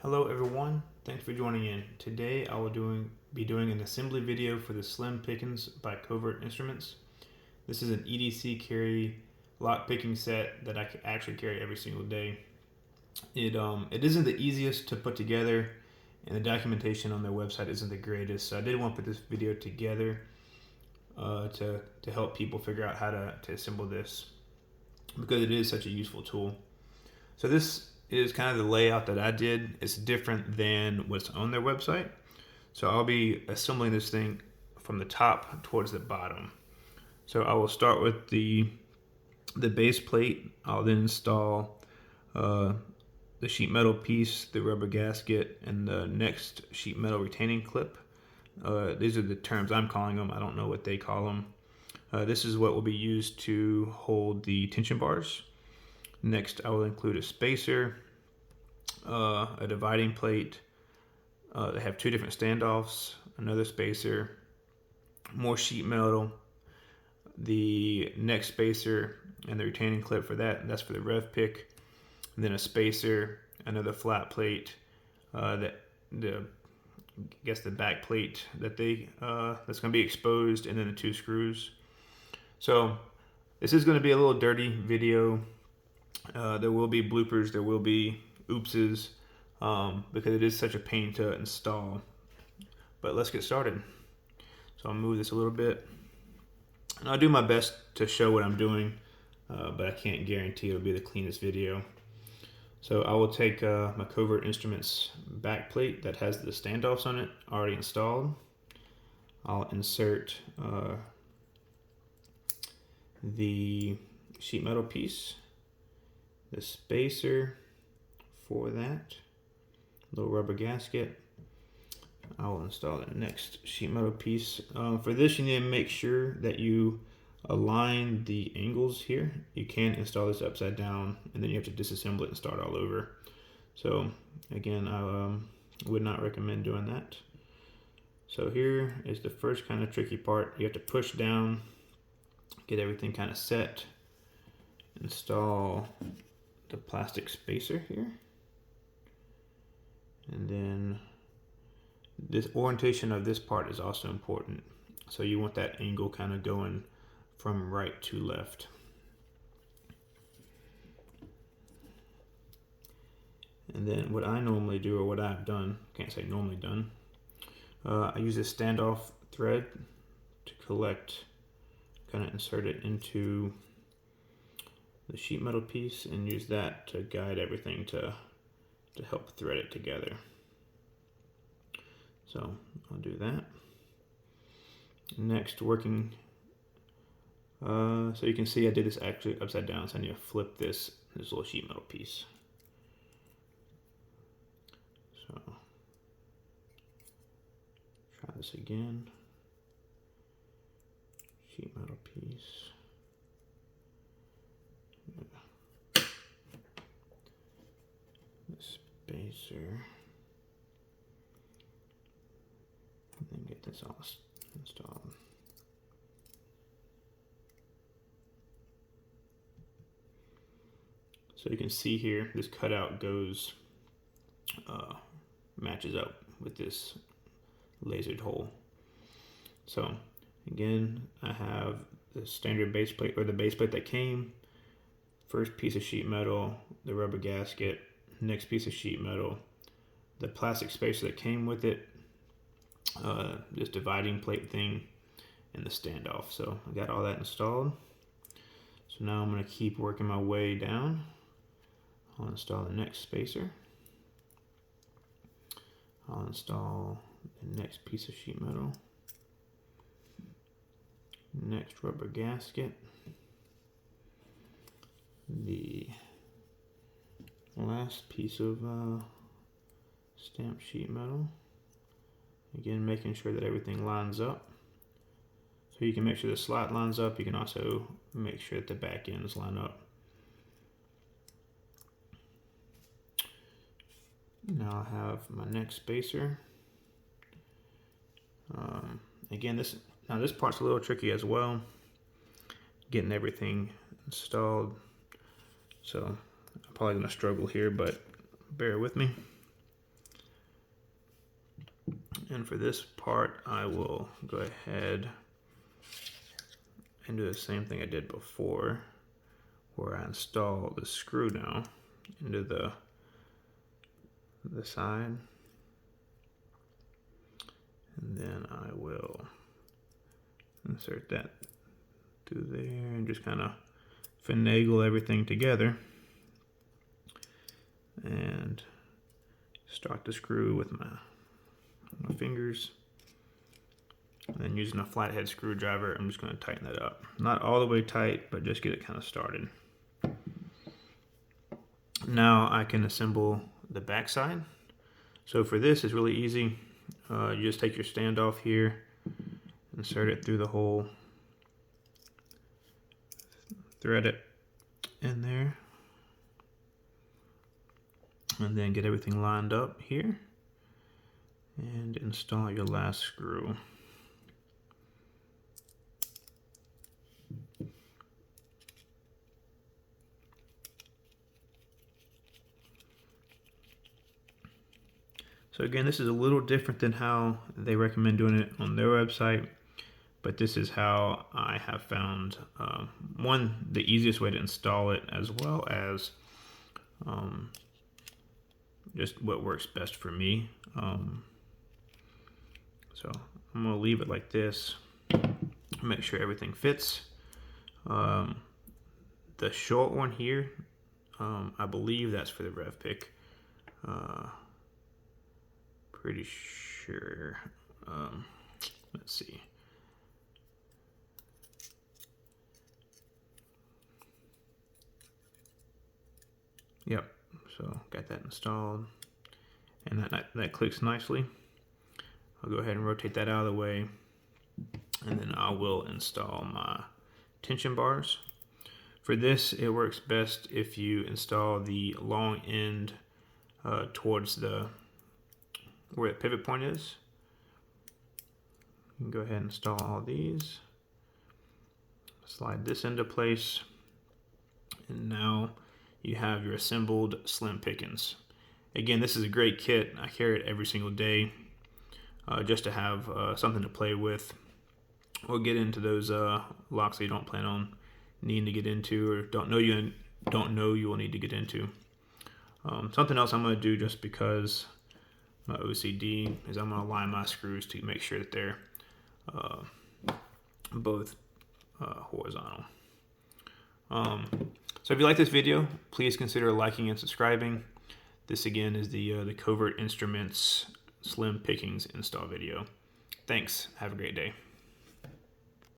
Hello everyone, thanks for joining in. Today I will be doing an assembly video for the Slim Pickens by Covert Instruments. This is an EDC carry lock picking set that I can actually carry every single day. It isn't the easiest to put together, and the documentation on their website isn't the greatest, so I did want to put this video together to help people figure out how to assemble this, because it is such a useful tool. So this is kind of the layout that I did. It's different than what's on their website. So I'll be assembling this thing from the top towards the bottom. So I will start with the base plate. I'll then install the sheet metal piece, the rubber gasket, and the next sheet metal retaining clip. These are the terms I'm calling them. I don't know what they call them. This is what will be used to hold the tension bars. Next, I will include a spacer, a dividing plate. They have two different standoffs, another spacer, more sheet metal, the next spacer, and the retaining clip for that. That's for the rev pick. And then a spacer, another flat plate, the back plate that's going to be exposed, and then the two screws. So this is going to be a little dirty video. There will be bloopers, there will be oopses, because it is such a pain to install. But let's get started. So I'll move this a little bit, and I'll do my best to show what I'm doing, but I can't guarantee it'll be the cleanest video. So I will take my Covert Instruments back plate that has the standoffs on it already installed. I'll insert the sheet metal piece, the spacer for that, little rubber gasket. I will install the next sheet metal piece. For this, you need to make sure that you align the angles here. You can install this upside down, and then you have to disassemble it and start all over. So again, I would not recommend doing that. So here is the first kind of tricky part. You have to push down, get everything kind of set, install the plastic spacer here, and then this orientation of this part is also important. So you want that angle kind of going from right to left. And then what I normally do, or what I've done, can't say normally done, I use a standoff thread to collect, kind of insert it into the sheet metal piece, and use that to guide everything to help thread it together. So I'll do that. Next, working, so you can see I did this actually upside down, so I need to flip this little sheet metal piece. So try this again. Sheet metal piece. Spacer, and then get this all installed. So you can see here, this cutout goes, matches up with this lasered hole. So again, I have the standard base plate, or the base plate that came, first piece of sheet metal, the rubber gasket, next piece of sheet metal, the plastic spacer that came with it, this dividing plate thing, and the standoff. So I got all that installed. So now I'm going to keep working my way down. I'll install the next spacer. I'll install the next piece of sheet metal, next rubber gasket, the last piece of stamped sheet metal. Again, making sure that everything lines up. So you can make sure the slot lines up. You can also make sure that the back ends line up. Now I have my next spacer. Again, this part's a little tricky as well, getting everything installed. So I'm probably going to struggle here, but bear with me. And for this part, I will go ahead and do the same thing I did before, where I install the screw now into the side. And then I will insert that through there and just kind of finagle everything together. And start the screw with my fingers. And then using a flathead screwdriver, I'm just going to tighten that up. Not all the way tight, but just get it kind of started. Now I can assemble the back side. So for this, it's really easy. You just take your standoff here, insert it through the hole, thread it in there, and then get everything lined up here and install your last screw. So again, this is a little different than how they recommend doing it on their website, but this is how I have found, one, the easiest way to install it, as well as just what works best for me. So I'm gonna leave it like this, make sure everything fits. The short one here, I believe that's for the rev pick. Pretty sure. Let's see. Yep. So got that installed, and that clicks nicely. I'll go ahead and rotate that out of the way, and then I will install my tension bars. For this, it works best if you install the long end towards where the pivot point is. You can go ahead and install all these. Slide this into place, and now you have your assembled slim pickings. Again, this is a great kit. I carry it every single day just to have something to play with. We'll get into those locks that you don't plan on needing to get into, or don't know you will need to get into. Something else I'm going to do, just because my OCD, is I'm going to line my screws to make sure that they're both horizontal. So if you like this video, please consider liking and subscribing. This again is the Covert Instruments Slim Pickings install video. Thanks. Have a great day.